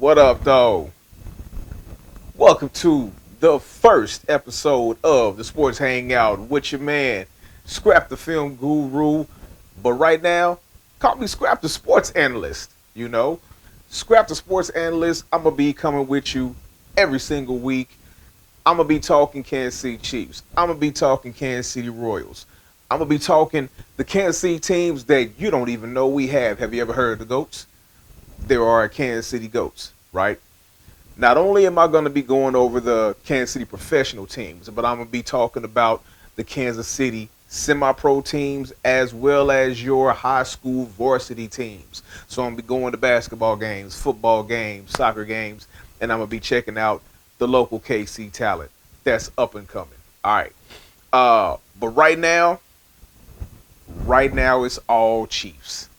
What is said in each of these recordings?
What up, though? Welcome to the first episode of the Sports Hangout with your man, Scrap the Film Guru. But right now, call me Scrap the Sports Analyst. Scrap the Sports Analyst. I'm going to be coming with you every single week. I'm going to be talking Kansas City Chiefs. I'm going to be talking Kansas City Royals. I'm going to be talking the Kansas City teams that you don't even know we have. Have you ever heard of the GOATs? There are Kansas City GOATs, right? Not only am I going to be going over the Kansas City professional teams, but I'm going to be talking about the Kansas City semi-pro teams as well as your high school varsity teams. So I'm going to be going to basketball games, football games, soccer games, and I'm going to be checking out the local KC talent that's up and coming. All right. But right now it's all Chiefs.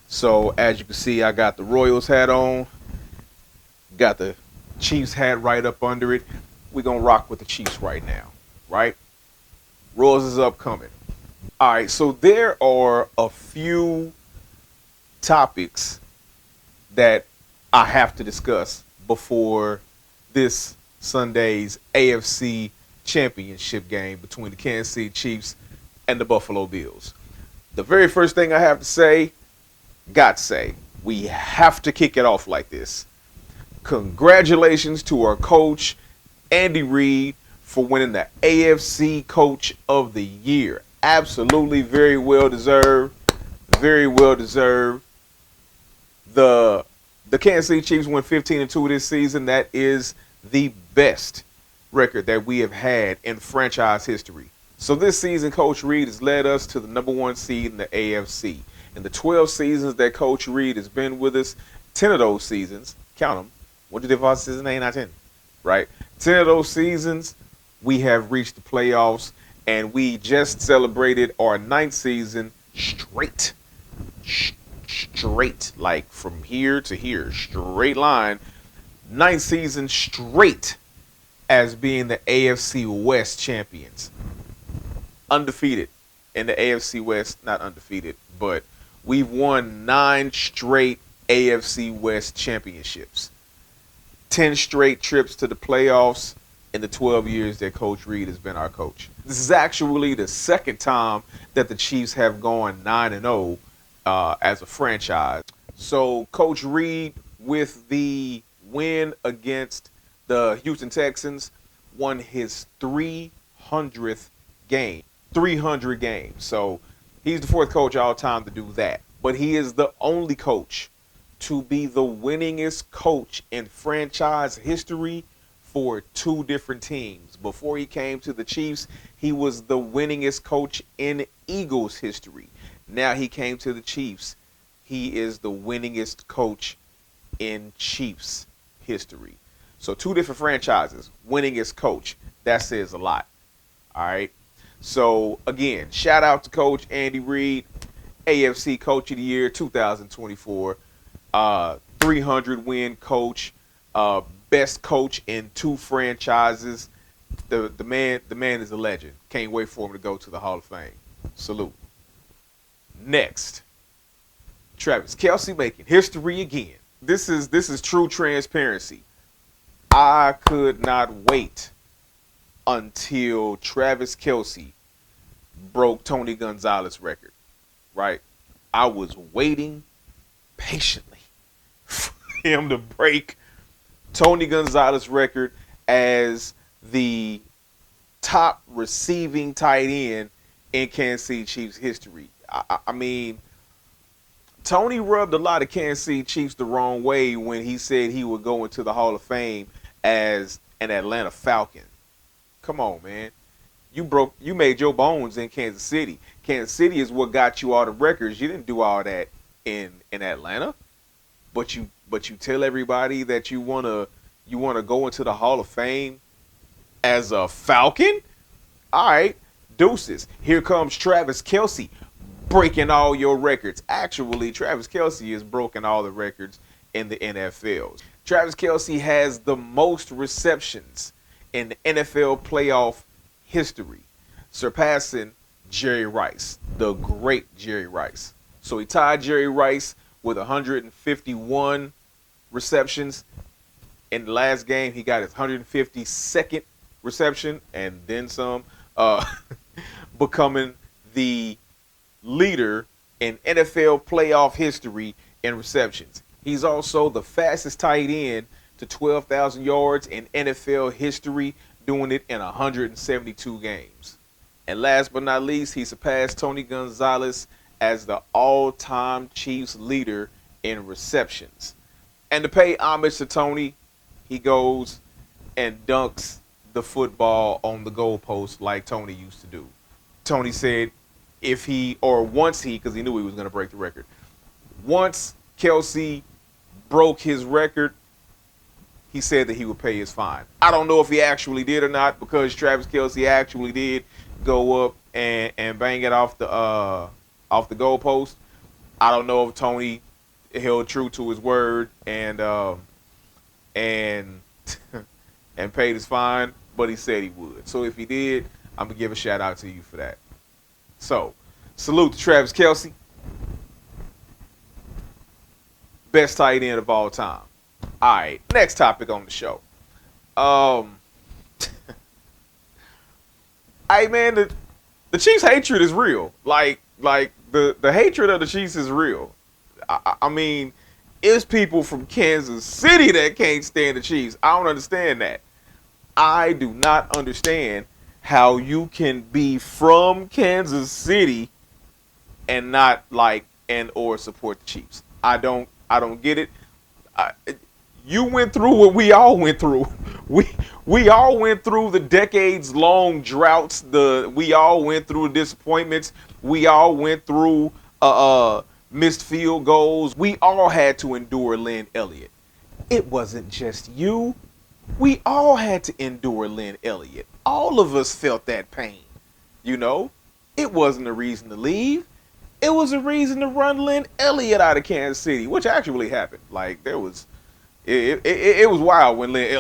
So as you can see, I got the Royals hat on, got the Chiefs hat right up under it. We're going to rock with the Chiefs right now, right? Royals is upcoming. All right, so there are a few topics that I have to discuss before this Sunday's AFC Championship game between the Kansas City Chiefs and the Buffalo Bills. The very first thing I have to say, we have to kick it off like this. Congratulations to our coach, Andy Reid, for winning the AFC Coach of the Year. Absolutely very well deserved. Very well deserved. The Kansas City Chiefs went 15-2 this season. That is the best record that we have had in franchise history. So this season, Coach Reid has led us to the number one seed in the AFC. In the 12 seasons that Coach Reid has been with us, 10 of those seasons, count them, what did they call season 8, not 10, right? 10 of those seasons, we have reached the playoffs, and we just celebrated our 9th season straight, like from here to here, straight line, 9th season straight as being the AFC West champions. Undefeated in the AFC West, not undefeated, but we've won 9 straight AFC West championships. 10 straight trips to the playoffs in the 12 years that Coach Reid has been our coach. This is actually the second time that the Chiefs have gone 9-0 as a franchise. So Coach Reid, with the win against the Houston Texans, won his 300th game. 300 games. So he's the 4th coach all time to do that. But he is the only coach to be the winningest coach in franchise history for 2 different teams. Before he came to the Chiefs, he was the winningest coach in Eagles history. Now he came to the Chiefs. He is the winningest coach in Chiefs history. So 2 different franchises, winningest coach. That says a lot. All right. So, again, shout out to Coach Andy Reid, AFC Coach of the Year 2024, 300-win coach, best coach in 2 franchises. The man is a legend. Can't wait for him to go to the Hall of Fame. Salute. Next, Travis Kelce making history again. This is true transparency. I could not wait until Travis Kelce broke Tony Gonzalez's record, right? I was waiting patiently for him to break Tony Gonzalez's record as the top receiving tight end in Kansas City Chiefs history. I mean, Tony rubbed a lot of Kansas City Chiefs the wrong way when he said he would go into the Hall of Fame as an Atlanta Falcon. Come on, man. You made your bones in Kansas City. Kansas City is what got you all the records. You didn't do all that in Atlanta. But you tell everybody that you wanna go into the Hall of Fame as a Falcon? All right, deuces. Here comes Travis Kelce breaking all your records. Actually, Travis Kelce has broken all the records in the NFL. Travis Kelce has the most receptions in the NFL playoff history, surpassing Jerry Rice, the great Jerry Rice. So he tied Jerry Rice with 151 receptions. In the last game, he got his 152nd reception and then some, becoming the leader in NFL playoff history in receptions. He's also the fastest tight end to 12,000 yards in NFL history, doing it in 172 games. And last but not least, he surpassed Tony Gonzalez as the all-time Chiefs leader in receptions. And to pay homage to Tony, he goes and dunks the football on the goalpost like Tony used to do. Tony said if he, or once he, because he knew he was going to break the record, once Kelsey broke his record, he said that he would pay his fine. I don't know if he actually did or not, because Travis Kelsey actually did go up and bang it off the goalpost. I don't know if Tony held true to his word and and paid his fine, but he said he would. So if he did, I'm gonna give a shout out to you for that. So, salute to Travis Kelsey, best tight end of all time. All right, next topic on the show. Hey man, the Chiefs' hatred is real. Like the hatred of the Chiefs is real. I mean, it's people from Kansas City that can't stand the Chiefs. I don't understand that. I do not understand how you can be from Kansas City and not like and or support the Chiefs. I don't get it. You went through what we all went through. We all went through the decades long droughts. We all went through disappointments. We all went through missed field goals. We all had to endure Lynn Elliott. It wasn't just you. We all had to endure Lynn Elliott. All of us felt that pain. You know, it wasn't a reason to leave. It was a reason to run Lynn Elliott out of Kansas City, which actually happened. Like there was, it was wild when Lynn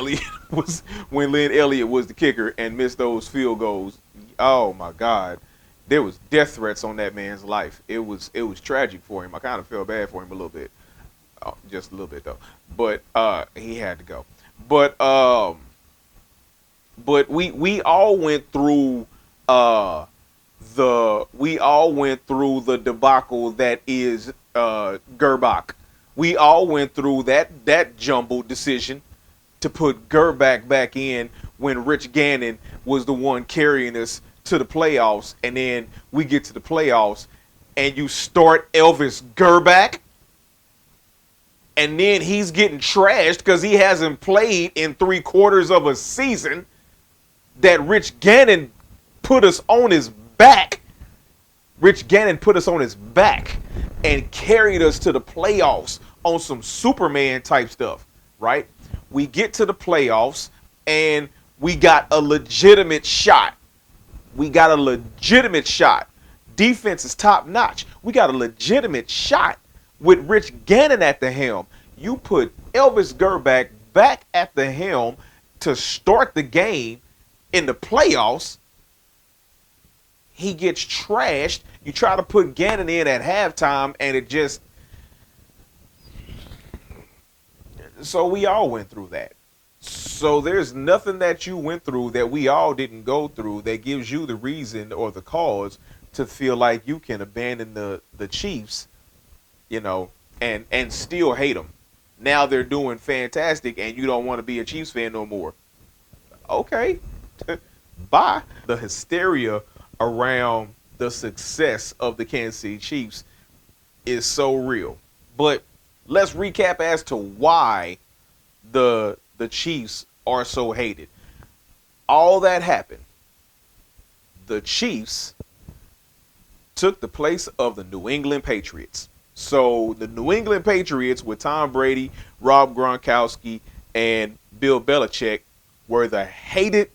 Elliott was the kicker and missed those field goals. Oh my God, there was death threats on that man's life. It was tragic for him. I kind of felt bad for him a little bit, just a little bit though. But he had to go. But we all went through the debacle that is Gerbach. We all went through that jumbled decision to put Gerbach back in when Rich Gannon was the one carrying us to the playoffs, and then we get to the playoffs and you start Elvis Gerbach, and then he's getting trashed because he hasn't played in 3/4 of a season that Rich Gannon put us on his back. Rich Gannon put us on his back and carried us to the playoffs on some Superman type stuff, right? We get to the playoffs and we got a legitimate shot. Defense is top notch. We got a legitimate shot with Rich Gannon at the helm. You put Elvis Gerbach back at the helm to start the game in the playoffs. He gets trashed. You try to put Gannon in at halftime, and it just... So we all went through that. So there's nothing that you went through that we all didn't go through that gives you the reason or the cause to feel like you can abandon the Chiefs, you know, and still hate them. Now they're doing fantastic, and you don't want to be a Chiefs fan no more. Okay, bye. The hysteria around the success of the Kansas City Chiefs is so real. But let's recap as to why the Chiefs are so hated. All that happened. The Chiefs took the place of the New England Patriots. So the New England Patriots with Tom Brady, Rob Gronkowski, and Bill Belichick were the hated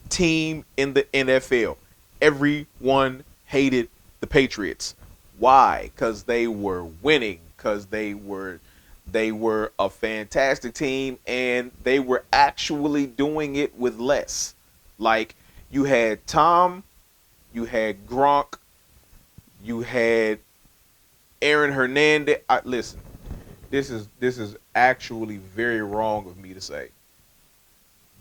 team in the NFL. Everyone hated the Patriots. Why? Because they were winning. Because they were a fantastic team, and they were actually doing it with less. Like, you had Tom, you had Gronk, you had Aaron Hernandez. Listen, this is actually very wrong of me to say.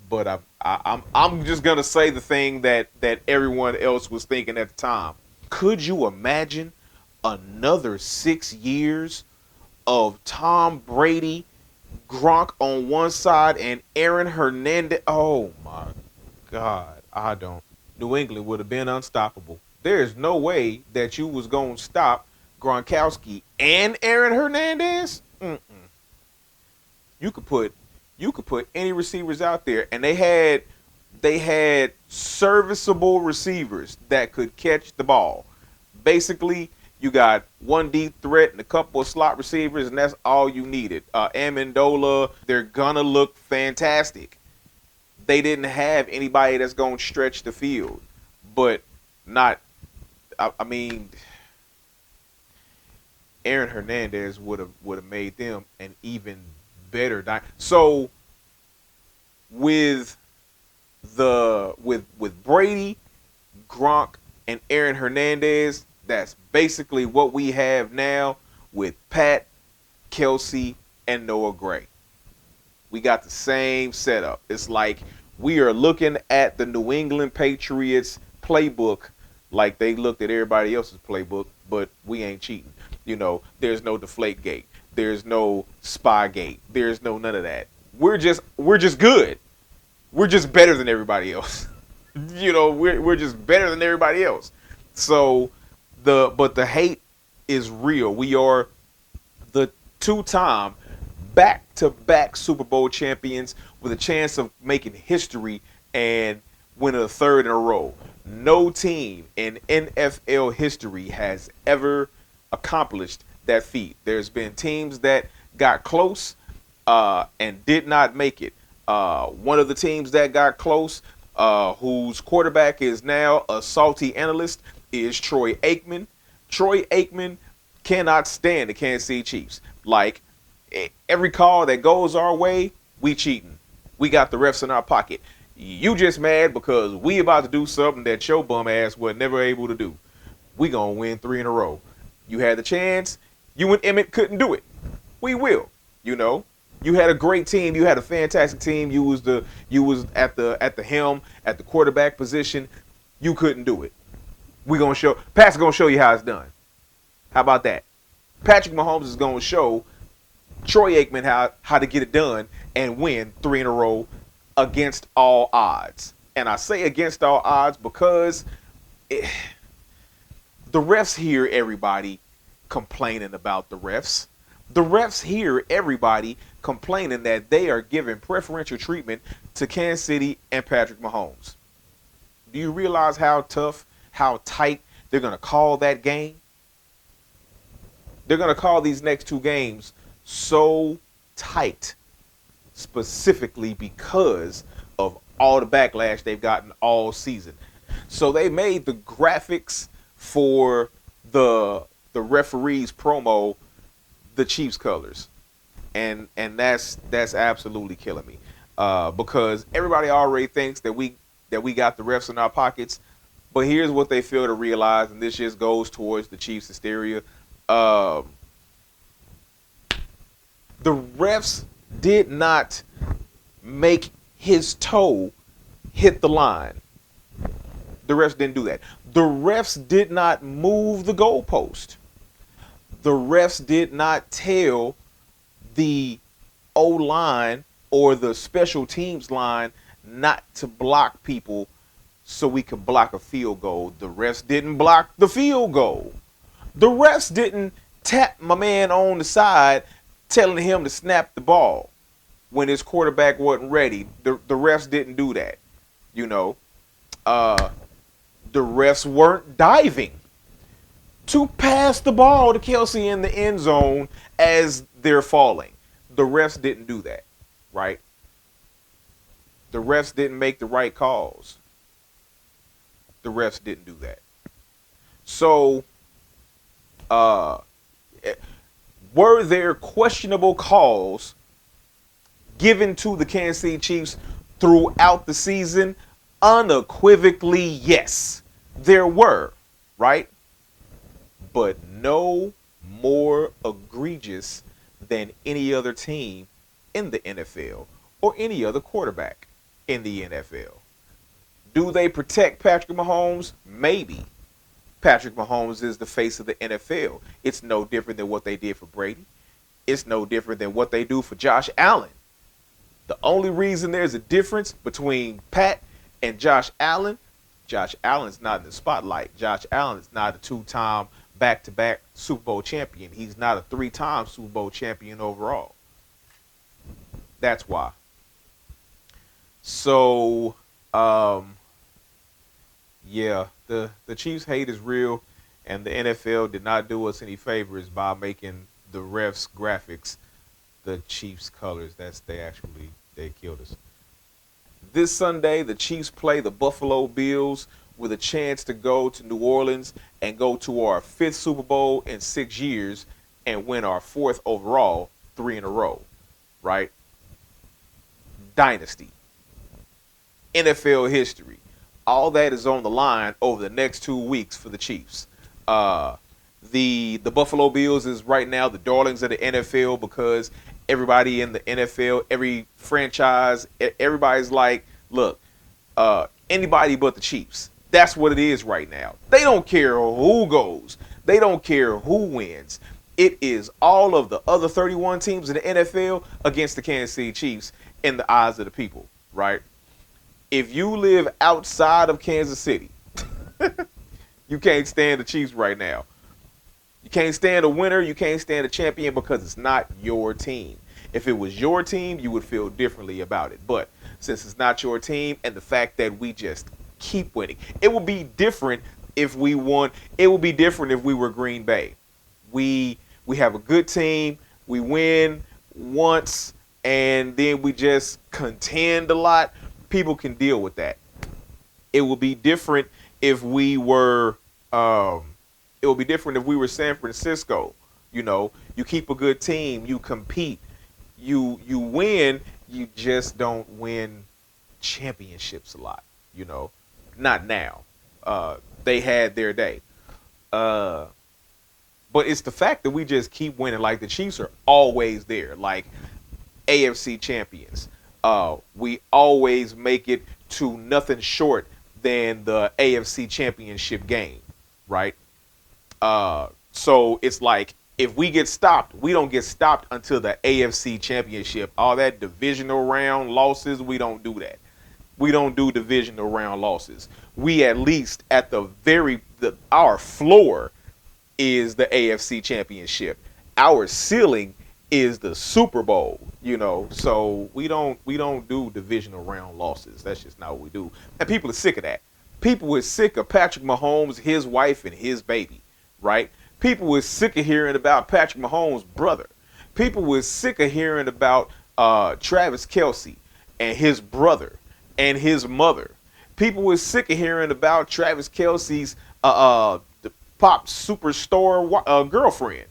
But I'm just gonna say the thing that everyone else was thinking at the time. Could you imagine another 6 years of Tom Brady, Gronk on one side, and Aaron Hernandez? Oh my God, I don't. New England would have been unstoppable. There's no way that you was gonna stop Gronkowski and Aaron Hernandez. You could put any receivers out there, and they had serviceable receivers that could catch the ball. Basically, you got one deep threat and a couple of slot receivers, and that's all you needed. Amendola, they're gonna look fantastic. They didn't have anybody that's gonna stretch the field, but not. I mean, Aaron Hernandez would have made them an even better. So with with Brady, Gronk, and Aaron Hernandez, that's basically what we have now with Pat, Kelsey, and Noah Gray. We got the same setup. It's like we are looking at the New England Patriots playbook like they looked at everybody else's playbook, but we ain't cheating. There's no deflate gate. There's no spy gate. There's no none of that. We're just good. We're just better than everybody else. We're just better than everybody else. So but the hate is real. We are the two-time back-to-back Super Bowl champions with a chance of making history and winning a third in a row. No team in NFL history has ever accomplished that feat. There's been teams that got close and did not make it. One of the teams that got close, whose quarterback is now a salty analyst, is Troy Aikman. Troy Aikman cannot stand the Kansas City Chiefs. Like, every call that goes our way, we cheating. We got the refs in our pocket. You just mad because we about to do something that your bum ass was never able to do. We gonna win 3 in a row. You had the chance. You and Emmett couldn't do it. We will. You had a great team. You had a fantastic team. You was at the helm at the quarterback position. You couldn't do it. Pat's gonna show you how it's done. How about that? Patrick Mahomes is gonna show Troy Aikman how to get it done and win 3 in a row against all odds. And I say against all odds because the refs hear everybody complaining about the refs. The refs hear everybody complaining that they are giving preferential treatment to Kansas City and Patrick Mahomes. Do you realize how tough, how tight they're going to call that game? They're going to call these next 2 games so tight, specifically because of all the backlash they've gotten all season. So they made the graphics for the referees promo the Chiefs colors, and that's absolutely killing me because everybody already thinks that we got the refs in our pockets, but here's what they fail to realize, and this just goes towards the Chiefs hysteria. The refs did not make his toe hit the line. The refs didn't do that. The refs did not move the goalpost. The refs did not tell the O-line or the special teams line not to block people so we could block a field goal. The refs didn't block the field goal. The refs didn't tap my man on the side telling him to snap the ball when his quarterback wasn't ready. The refs didn't do that. The refs weren't diving to pass the ball to Kelsey in the end zone as they're falling. The refs didn't do that, right? The refs didn't make the right calls. The refs didn't do that. So, were there questionable calls given to the Kansas City Chiefs throughout the season? Unequivocally, yes, there were, right? But no more egregious than any other team in the NFL or any other quarterback in the NFL. Do they protect Patrick Mahomes? Maybe. Patrick Mahomes is the face of the NFL. It's no different than what they did for Brady. It's no different than what they do for Josh Allen. The only reason there's a difference between Pat and Josh Allen's not in the spotlight. Josh Allen is not a two-time back-to-back Super Bowl champion. He's not a three-time Super Bowl champion overall. That's why. So, yeah, the Chiefs hate is real, and the NFL did not do us any favors by making the refs graphics the Chiefs colors. They killed us. This Sunday, the Chiefs play the Buffalo Bills with a chance to go to New Orleans and go to our 5th Super Bowl in 6 years and win our 4th overall 3 in a row, right? Dynasty. NFL history. All that is on the line over the next 2 weeks for the Chiefs. The Buffalo Bills is right now the darlings of the NFL because everybody in the NFL, every franchise, everybody's like, look, anybody but the Chiefs. That's what it is right now. They don't care who goes. They don't care who wins. It is all of the other 31 teams in the NFL against the Kansas City Chiefs in the eyes of the people, right? If you live outside of Kansas City, you can't stand the Chiefs right now. You can't stand a winner. You can't stand a champion because it's not your team. If it was your team, you would feel differently about it. But since it's not your team and the fact that we just keep winning, it would be different if we won. It would be different if we were Green Bay. We have a good team. We win once and then we just contend a lot. People can deal with that. It would be different if we were San Francisco. You know, you keep a good team, you compete, you win, you just don't win championships a lot, you know. Not now. They had their day. But it's the fact that we just keep winning. Like the Chiefs are always there, like AFC champions. We always make it to nothing short than the AFC championship game, right? So it's like if we get stopped, we don't get stopped until the AFC championship. All that divisional round losses, we don't do that. We don't do divisional round losses. We at least at our floor is the AFC championship. Our ceiling is the Super Bowl, you know. So we don't do divisional round losses. That's just not what we do. And people are sick of that. People are sick of Patrick Mahomes, his wife, and his baby, right? People were sick of hearing about Patrick Mahomes' brother. People were sick of hearing about Travis Kelce and his brother and his mother. People were sick of hearing about Travis Kelce's the pop superstar girlfriend.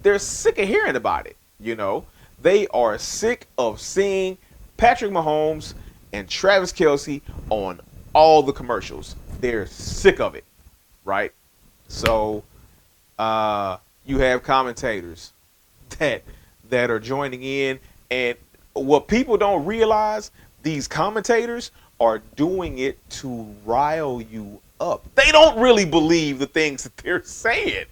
They're sick of hearing about it, you know. They are sick of seeing Patrick Mahomes and Travis Kelce on all the commercials. They're sick of it, right? So you have commentators that are joining in, and what people don't realize, these commentators are doing it to rile you up. They don't really believe the things that they're saying.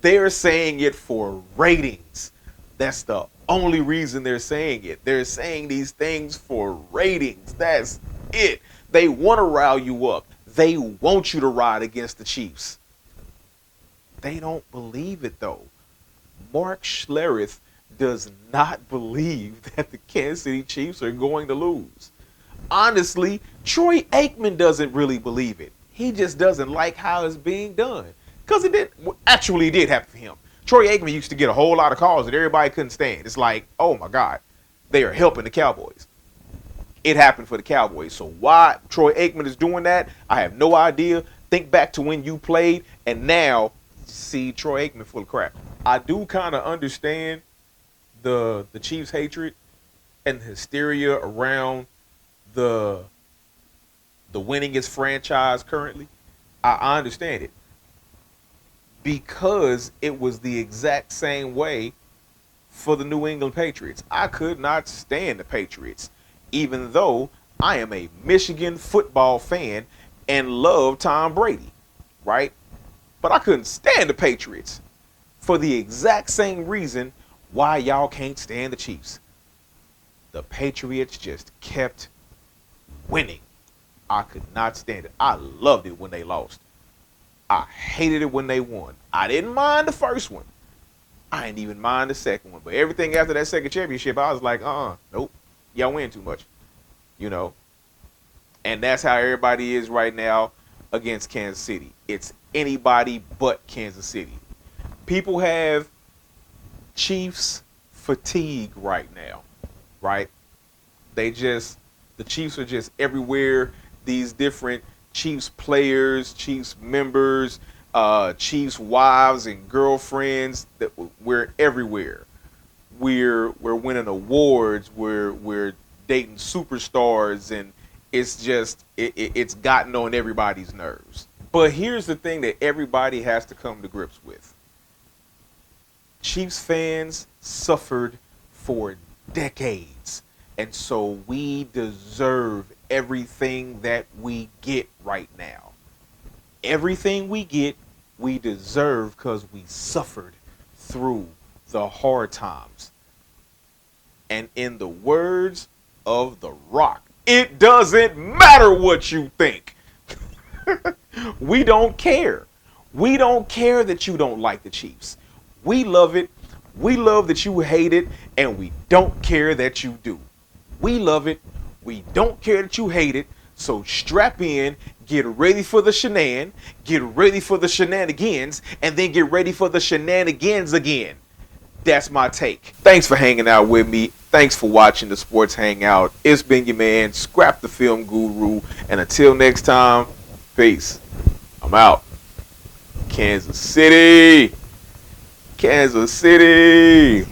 They're saying it for ratings. That's the only reason they're saying it. They're saying these things for ratings. That's it. They want to rile you up. They want you to ride against the Chiefs. They don't believe it, though. Mark Schlereth does not believe that the Kansas City Chiefs are going to lose. Honestly, Troy Aikman doesn't really believe it. He just doesn't like how it's being done. Because it did happen for him. Troy Aikman used to get a whole lot of calls that everybody couldn't stand. It's like, oh my God, they are helping the Cowboys. It happened for the Cowboys. So why Troy Aikman is doing that, I have no idea. Think back to when you played, and now see Troy Aikman full of crap. I do kind of understand the Chiefs' hatred and the hysteria around the winningest franchise currently. I understand it. Because it was the exact same way for the New England Patriots. I could not stand the Patriots, even though I am a Michigan football fan and love Tom Brady, right? But I couldn't stand the Patriots for the exact same reason why y'all can't stand the Chiefs. The Patriots just kept winning. I could not stand it. I loved it when they lost. I hated it when they won. I didn't mind the first one. I didn't even mind the second one. But everything after that second championship, I was like, nope. Y'all win too much. You know? And that's how everybody is right now against Kansas City. It's anybody but Kansas City. People have Chiefs fatigue right now, right? The Chiefs are just everywhere. These different Chiefs players, Chiefs members, Chiefs wives and girlfriends, that we're everywhere. We're winning awards. We're dating superstars, and it's gotten on everybody's nerves. But here's the thing that everybody has to come to grips with. Chiefs fans suffered for decades, and so we deserve everything that we get right now. Everything we get, we deserve because we suffered through the hard times. And in the words of The Rock, it doesn't matter what you think. We don't care. We don't care that you don't like the Chiefs. We love it. We love that you hate it, and we don't care that you do. We love it. We don't care that you hate it. So strap in, get ready for the get ready for the shenanigans, and then get ready for the shenanigans again. That's my take. Thanks for hanging out with me. Thanks for watching the Sports Hangout. It's been your man, Scrap the Film Guru. And until next time, peace. I'm out. Kansas City. Kansas City.